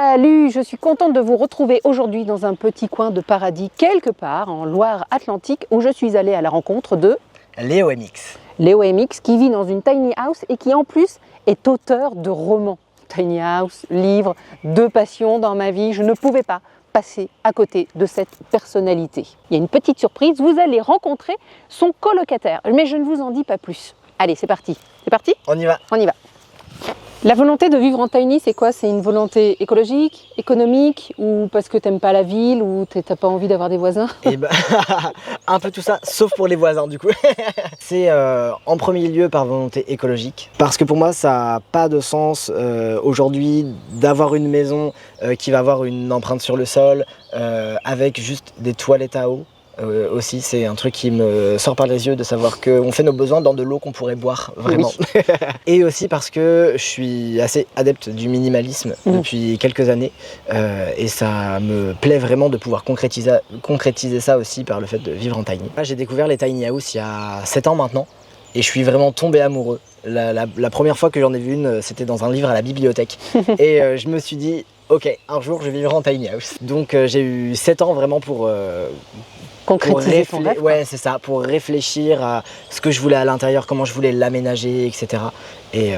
Salut, je suis contente de vous retrouver aujourd'hui dans un petit coin de paradis quelque part en Loire-Atlantique où je suis allée à la rencontre de Léo MX. Léo MX qui vit dans une tiny house et qui en plus est auteur de romans. Tiny house, livre, deux passions dans ma vie, je ne pouvais pas passer à côté de cette personnalité. Il y a une petite surprise, vous allez rencontrer son colocataire, mais je ne vous en dis pas plus. Allez, c'est parti. C'est parti ? On y va. On y va. La volonté de vivre en tiny, c'est quoi? C'est une volonté écologique, économique, ou parce que t'aimes pas la ville, ou t'as pas envie d'avoir des voisins? Et ben, un peu tout ça, sauf pour les voisins du coup. C'est en premier lieu par volonté écologique, parce que pour moi ça n'a pas de sens aujourd'hui d'avoir une maison qui va avoir une empreinte sur le sol, avec juste des toilettes à eau. Aussi, c'est un truc qui me sort par les yeux de savoir qu'on fait nos besoins dans de l'eau qu'on pourrait boire, vraiment. Oui. Et aussi parce que je suis assez adepte du minimalisme depuis quelques années et ça me plaît vraiment de pouvoir concrétiser ça aussi par le fait de vivre en tiny. J'ai découvert les tiny house il y a 7 ans maintenant et je suis vraiment tombé amoureux. La première fois que j'en ai vu une, c'était dans un livre à la bibliothèque et je me suis dit, ok, un jour je vivrai en tiny house. Donc j'ai eu 7 ans vraiment pour concrétiser ton rêve, ouais, c'est ça, pour réfléchir à ce que je voulais à l'intérieur, comment je voulais l'aménager, etc. Et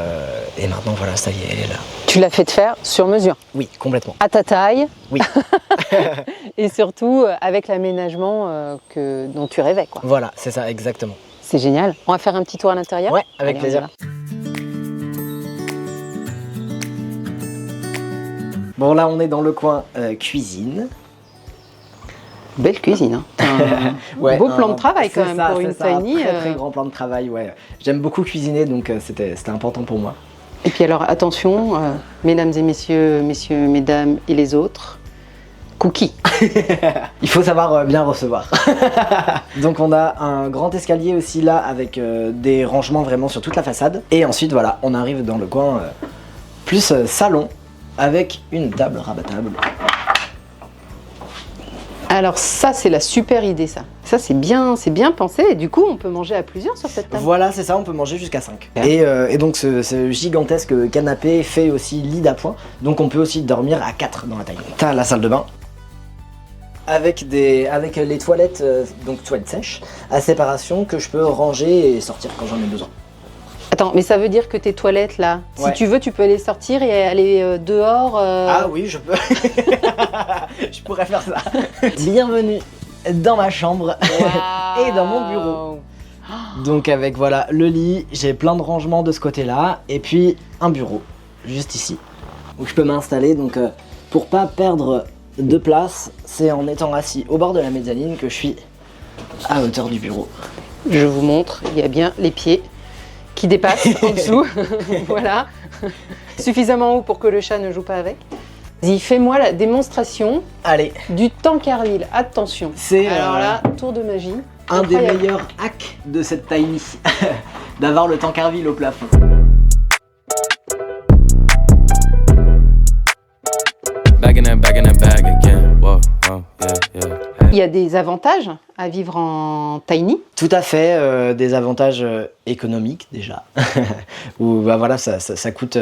maintenant, voilà, ça y est, elle est là. Tu l'as fait faire sur mesure? Oui, complètement. À ta taille? Oui. Et surtout avec l'aménagement dont tu rêvais, quoi. Voilà, c'est ça, exactement. C'est génial. On va faire un petit tour à l'intérieur? Ouais, avec plaisir. Bon, là, on est dans le coin cuisine. Belle cuisine, hein. Ouais, beau plan de travail quand même pour une tiny. Très grand plan de travail, ouais. J'aime beaucoup cuisiner, donc c'était important pour moi. Et puis alors attention, mesdames et messieurs, mesdames et les autres, cookies. Il faut savoir bien recevoir. Donc on a un grand escalier aussi là avec des rangements vraiment sur toute la façade. Et ensuite voilà, on arrive dans le coin plus salon avec une table rabattable. Alors ça c'est la super idée ça. Ça c'est bien pensé et du coup on peut manger à plusieurs sur cette table. Voilà c'est ça, on peut manger jusqu'à 5. Et donc ce gigantesque canapé fait aussi lit d'appoint. Donc on peut aussi dormir à 4 dans la taille. T'as la salle de bain. Avec les toilettes, donc toilettes sèches, à séparation que je peux ranger et sortir quand j'en ai besoin. Attends, mais ça veut dire que tes toilettes là, si tu veux, tu peux les sortir et aller dehors Ah oui, je peux. Je pourrais faire ça. Bienvenue dans ma chambre et dans mon bureau. Donc avec voilà le lit, j'ai plein de rangements de ce côté-là et puis un bureau juste ici où je peux m'installer. Donc pour pas perdre de place, c'est en étant assis au bord de la mezzanine que je suis à hauteur du bureau. Je vous montre, il y a bien les pieds qui dépassent en dessous. Voilà, suffisamment haut pour que le chat ne joue pas avec. Vas-y, fais-moi la démonstration. Allez. Du Tancarville. Attention. C'est alors là, tour de magie. Un des meilleurs hacks de cette tiny, d'avoir le Tancarville au plafond. Il y a des avantages à vivre en tiny? Tout à fait, des avantages économiques déjà, où bah voilà, ça coûte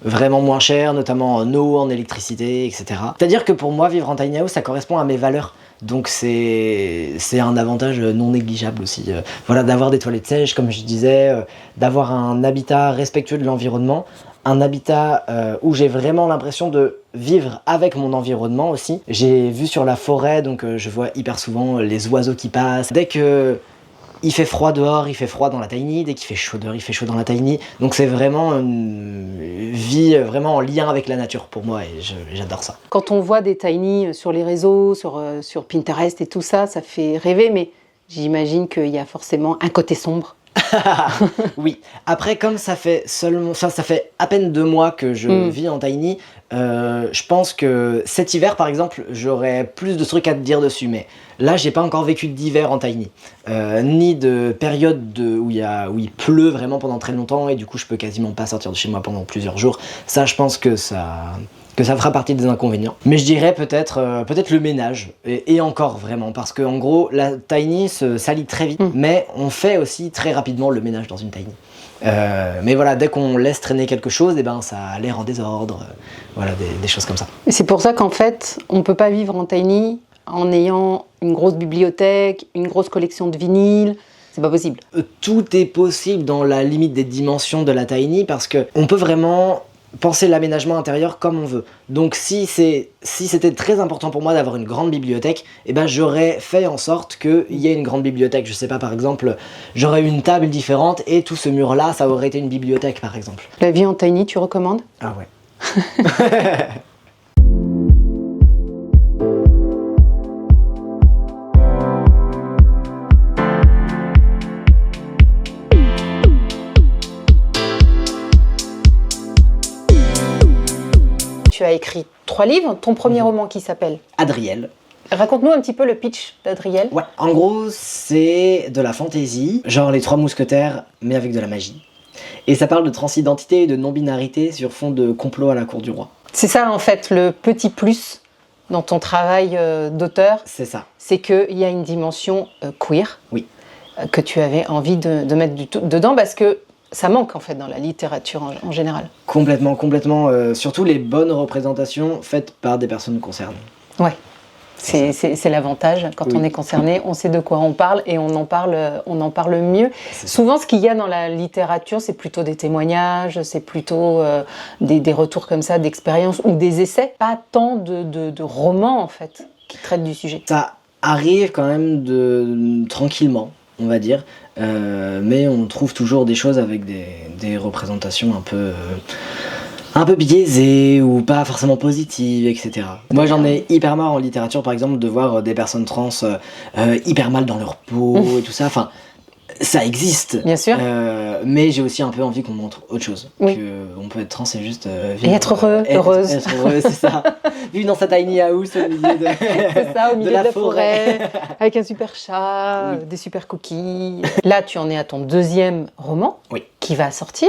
vraiment moins cher, notamment en eau, en électricité, etc. C'est-à-dire que pour moi, vivre en tiny house, ça correspond à mes valeurs. Donc c'est un avantage non négligeable aussi. Voilà, d'avoir des toilettes sèches, comme je disais, d'avoir un habitat respectueux de l'environnement, un habitat où j'ai vraiment l'impression de vivre avec mon environnement aussi. J'ai vu sur la forêt, donc je vois hyper souvent les oiseaux qui passent. Dès que il fait froid dehors, il fait froid dans la tiny. Dès qu'il fait chaud dehors, il fait chaud dans la tiny. Donc c'est vraiment une vie vraiment en lien avec la nature pour moi et j'adore ça. Quand on voit des tiny sur les réseaux, sur Pinterest et tout ça, ça fait rêver, mais j'imagine qu'il y a forcément un côté sombre. Oui, après comme ça fait à peine 2 mois que je vis en tiny, je pense que cet hiver par exemple j'aurais plus de trucs à te dire dessus, mais là j'ai pas encore vécu d'hiver en tiny, ni de période où il pleut vraiment pendant très longtemps et du coup je peux quasiment pas sortir de chez moi pendant plusieurs jours. Ça je pense que ça fera partie des inconvénients. Mais je dirais peut-être le ménage, et encore vraiment, parce que en gros, la tiny se salit très vite, mais on fait aussi très rapidement le ménage dans une tiny. Mais voilà, dès qu'on laisse traîner quelque chose, eh ben, ça a l'air en désordre. Voilà, des choses comme ça. Et c'est pour ça qu'en fait, on ne peut pas vivre en tiny en ayant une grosse bibliothèque, une grosse collection de vinyles. C'est pas possible. Tout est possible dans la limite des dimensions de la tiny parce qu'on peut vraiment penser l'aménagement intérieur comme on veut. Donc si c'était très important pour moi d'avoir une grande bibliothèque, eh ben j'aurais fait en sorte qu'il y ait une grande bibliothèque. Je sais pas, par exemple, j'aurais une table différente et tout ce mur-là, ça aurait été une bibliothèque, par exemple. La vie en tiny, tu recommandes? Ah ouais. Tu as écrit 3 livres, ton premier roman qui s'appelle Adriel. Raconte-nous un petit peu le pitch d'Adriel. Ouais, en gros, c'est de la fantaisie, genre les 3 mousquetaires, mais avec de la magie. Et ça parle de transidentité et de non-binarité sur fond de complot à la cour du roi. C'est ça en fait le petit plus dans ton travail d'auteur. C'est ça. C'est qu'il y a une dimension queer. Oui. Que tu avais envie de mettre dedans parce que ça manque en fait dans la littérature en général. Complètement. Surtout les bonnes représentations faites par des personnes concernées. Ouais. C'est l'avantage. Quand on est concerné, on sait de quoi on parle et on en parle mieux. Souvent, ce qu'il y a dans la littérature, c'est plutôt des témoignages, c'est plutôt des retours comme ça, d'expériences ou des essais. Pas tant de romans, en fait, qui traitent du sujet. Ça arrive quand même tranquillement, on va dire. Mais on trouve toujours des choses avec des représentations un peu biaisées ou pas forcément positives, etc. Moi j'en ai hyper marre en littérature par exemple de voir des personnes trans hyper mal dans leur peau et tout ça. Enfin, ça existe. Bien sûr. Mais j'ai aussi un peu envie qu'on montre autre chose. Oui. On peut être trans et juste vivre, et être heureuse. Être heureux, c'est ça. Vivre dans sa tiny house au milieu de la forêt, avec un super chat, des super cookies. Là, tu en es à ton 2e roman, qui va sortir.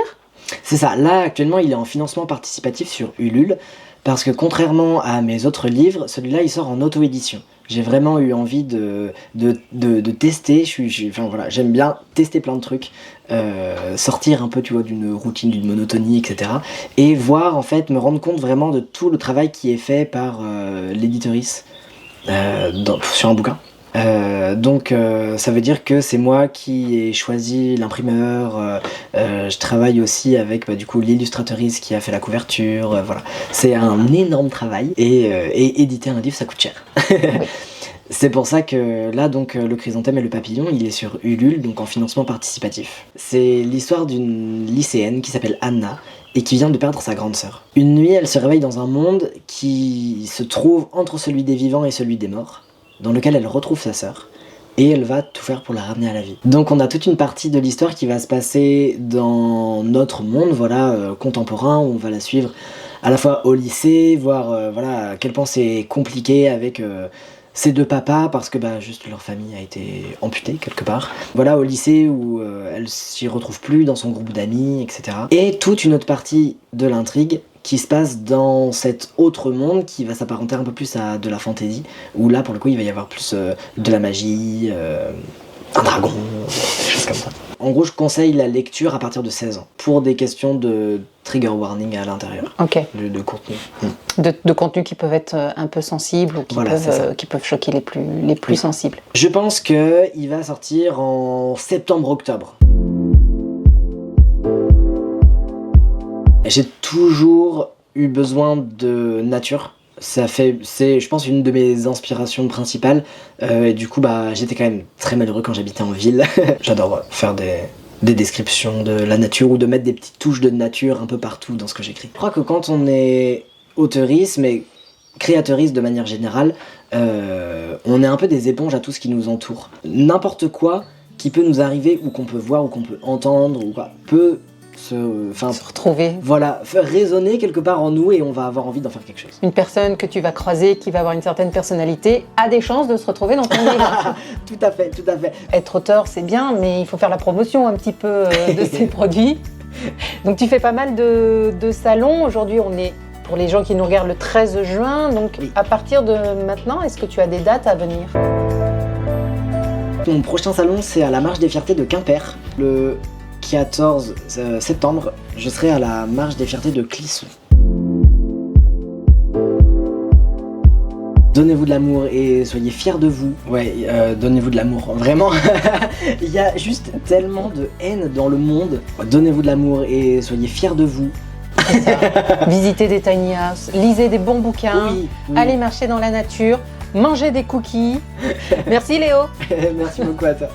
C'est ça. Là, actuellement, il est en financement participatif sur Ulule, parce que contrairement à mes autres livres, celui-là, il sort en auto-édition. J'ai vraiment eu envie de tester. Enfin voilà, j'aime bien tester plein de trucs, sortir un peu, tu vois, d'une routine, d'une monotonie, etc. Et voir, en fait, me rendre compte vraiment de tout le travail qui est fait par l'éditorice sur un bouquin. Donc ça veut dire que c'est moi qui ai choisi l'imprimeur, je travaille aussi avec du coup l'illustratrice qui a fait la couverture, voilà. C'est un énorme travail et éditer un livre ça coûte cher. C'est pour ça que là donc le chrysanthème et le papillon il est sur Ulule donc en financement participatif. C'est l'histoire d'une lycéenne qui s'appelle Anna et qui vient de perdre sa grande sœur. Une nuit elle se réveille dans un monde qui se trouve entre celui des vivants et celui des morts, dans lequel elle retrouve sa sœur, et elle va tout faire pour la ramener à la vie. Donc on a toute une partie de l'histoire qui va se passer dans notre monde, voilà, contemporain, où on va la suivre à la fois au lycée, voir voilà, à quel point c'est compliqué avec ces 2 papas, parce que juste leur famille a été amputée quelque part. Voilà, au lycée où elle s'y retrouve plus dans son groupe d'amis, etc. Et toute une autre partie de l'intrigue qui se passe dans cet autre monde qui va s'apparenter un peu plus à de la fantaisie, où là pour le coup il va y avoir plus de la magie, un dragon, des choses comme ça. En gros je conseille la lecture à partir de 16 ans, pour des questions de trigger warning à l'intérieur, de contenu. De contenus qui peuvent être un peu sensibles ou qui peuvent choquer les plus sensibles. Je pense qu'il va sortir en septembre-octobre. J'ai toujours eu besoin de nature. C'est, je pense, une de mes inspirations principales. Et du coup, j'étais quand même très malheureux quand j'habitais en ville. J'adore faire des descriptions de la nature ou de mettre des petites touches de nature un peu partout dans ce que j'écris. Je crois que quand on est auteuriste, mais créateuriste de manière générale, on est un peu des éponges à tout ce qui nous entoure. N'importe quoi qui peut nous arriver ou qu'on peut voir ou qu'on peut entendre ou quoi peut se retrouver. Voilà, faire résonner quelque part en nous et on va avoir envie d'en faire quelque chose. Une personne que tu vas croiser, qui va avoir une certaine personnalité, a des chances de se retrouver dans ton livre. Tout à fait. Être auteur, c'est bien, mais il faut faire la promotion un petit peu de ses produits. Donc tu fais pas mal de salons. Aujourd'hui, on est, pour les gens qui nous regardent, le 13 juin. Donc à partir de maintenant, est-ce que tu as des dates à venir ? Mon prochain salon, c'est à la Marche des Fiertés de Quimper, le 14 septembre, je serai à la marche des fiertés de Clisson. Donnez-vous de l'amour et soyez fiers de vous. Ouais, donnez-vous de l'amour, vraiment. Il y a juste tellement de haine dans le monde. Donnez-vous de l'amour et soyez fiers de vous. Visitez des tiny houses, lisez des bons bouquins, Oui. allez marcher dans la nature, mangez des cookies. Merci Léo. Merci beaucoup à toi.